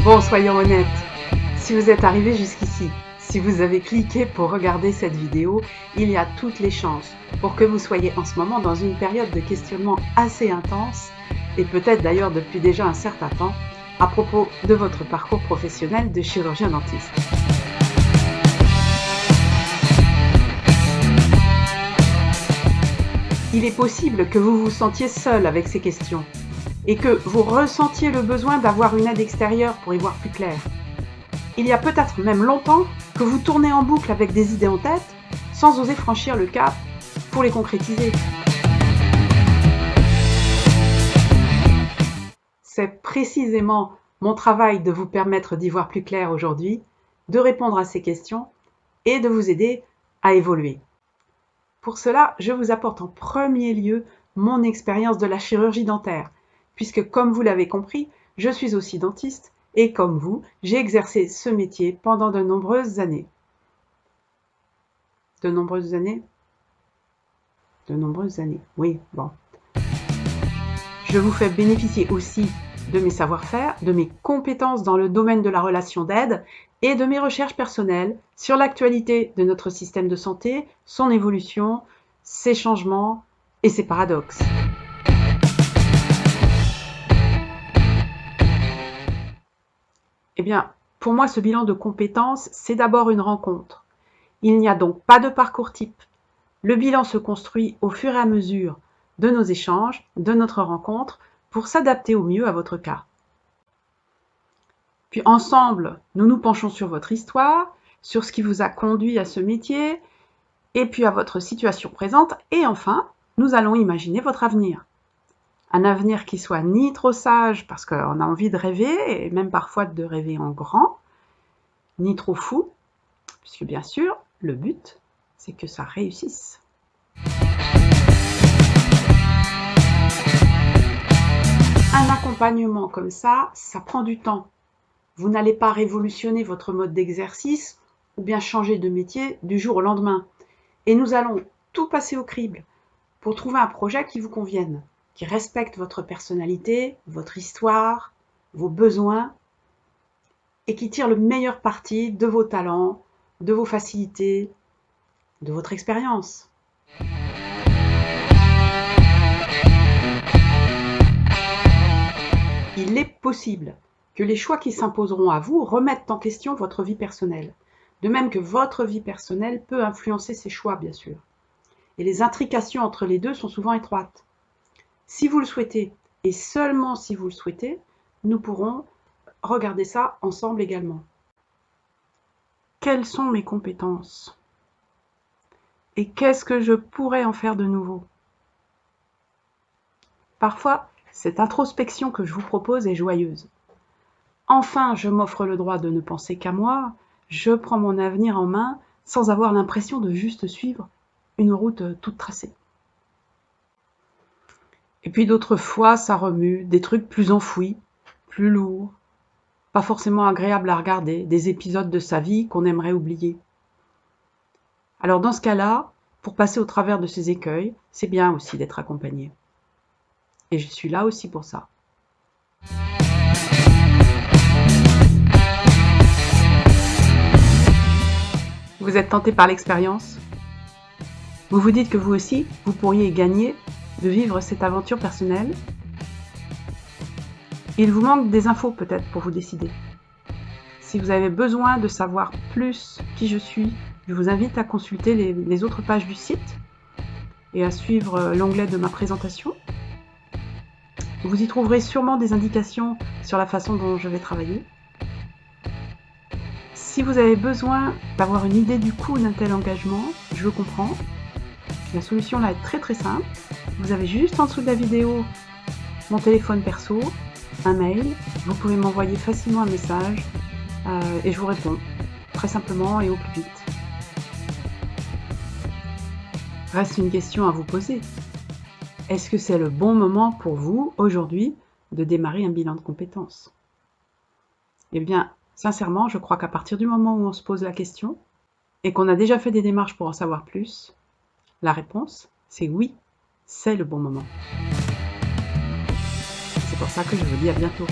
Bon, soyons honnêtes, si vous êtes arrivé jusqu'ici, si vous avez cliqué pour regarder cette vidéo, il y a toutes les chances pour que vous soyez en ce moment dans une période de questionnement assez intense, et peut-être d'ailleurs depuis déjà un certain temps, à propos de votre parcours professionnel de chirurgien dentiste. Il est possible que vous vous sentiez seul avec ces questions et que vous ressentiez le besoin d'avoir une aide extérieure pour y voir plus clair. Il y a peut-être même longtemps que vous tournez en boucle avec des idées en tête sans oser franchir le cap pour les concrétiser. C'est précisément mon travail de vous permettre d'y voir plus clair aujourd'hui, de répondre à ces questions et de vous aider à évoluer. Pour cela, je vous apporte en premier lieu mon expérience de la chirurgie dentaire, puisque comme vous l'avez compris, je suis aussi dentiste et comme vous, j'ai exercé ce métier pendant de nombreuses années. De nombreuses années, oui, bon. Je vous fais bénéficier aussi de mes savoir-faire, de mes compétences dans le domaine de la relation d'aide et de mes recherches personnelles sur l'actualité de notre système de santé, son évolution, ses changements et ses paradoxes. Eh bien, pour moi, ce bilan de compétences, c'est d'abord une rencontre. Il n'y a donc pas de parcours type. Le bilan se construit au fur et à mesure de nos échanges, de notre rencontre, pour s'adapter au mieux à votre cas. Puis ensemble, nous nous penchons sur votre histoire, sur ce qui vous a conduit à ce métier, et puis à votre situation présente, et enfin, nous allons imaginer votre avenir. Un avenir qui soit ni trop sage, parce qu'on a envie de rêver, et même parfois de rêver en grand, ni trop fou, puisque bien sûr, le but, c'est que ça réussisse. Un accompagnement comme ça prend du temps. Vous n'allez pas révolutionner votre mode d'exercice ou bien changer de métier du jour au lendemain. Et nous allons tout passer au crible pour trouver un projet qui vous convienne, qui respecte votre personnalité, votre histoire, vos besoins et qui tire le meilleur parti de vos talents, de vos facilités, de votre expérience. Il est possible que les choix qui s'imposeront à vous remettent en question votre vie personnelle, de même que votre vie personnelle peut influencer ces choix, bien sûr. Et les intrications entre les deux sont souvent étroites. Si vous le souhaitez, et seulement si vous le souhaitez, nous pourrons regarder ça ensemble également. Quelles sont mes compétences? Et qu'est-ce que je pourrais en faire de nouveau? Parfois, cette introspection que je vous propose est joyeuse. Enfin, je m'offre le droit de ne penser qu'à moi, je prends mon avenir en main sans avoir l'impression de juste suivre une route toute tracée. Et puis d'autres fois, ça remue, des trucs plus enfouis, plus lourds, pas forcément agréables à regarder, des épisodes de sa vie qu'on aimerait oublier. Alors dans ce cas-là, pour passer au travers de ces écueils, c'est bien aussi d'être accompagné. Et je suis là aussi pour ça. Vous êtes tenté par l'expérience? Vous vous dites que vous aussi, vous pourriez gagner de vivre cette aventure personnelle? Il vous manque des infos peut-être pour vous décider. Si vous avez besoin de savoir plus qui je suis, je vous invite à consulter les autres pages du site et à suivre l'onglet de ma présentation. Vous y trouverez sûrement des indications sur la façon dont je vais travailler. Si vous avez besoin d'avoir une idée du coût d'un tel engagement, je le comprends. La solution là est très très simple. Vous avez juste en dessous de la vidéo mon téléphone perso, un mail. Vous pouvez m'envoyer facilement un message et je vous réponds très simplement et au plus vite. Reste une question à vous poser. Est-ce que c'est le bon moment pour vous, aujourd'hui, de démarrer un bilan de compétences? Eh bien, sincèrement, je crois qu'à partir du moment où on se pose la question et qu'on a déjà fait des démarches pour en savoir plus, la réponse, c'est oui, c'est le bon moment. C'est pour ça que je vous dis à bientôt.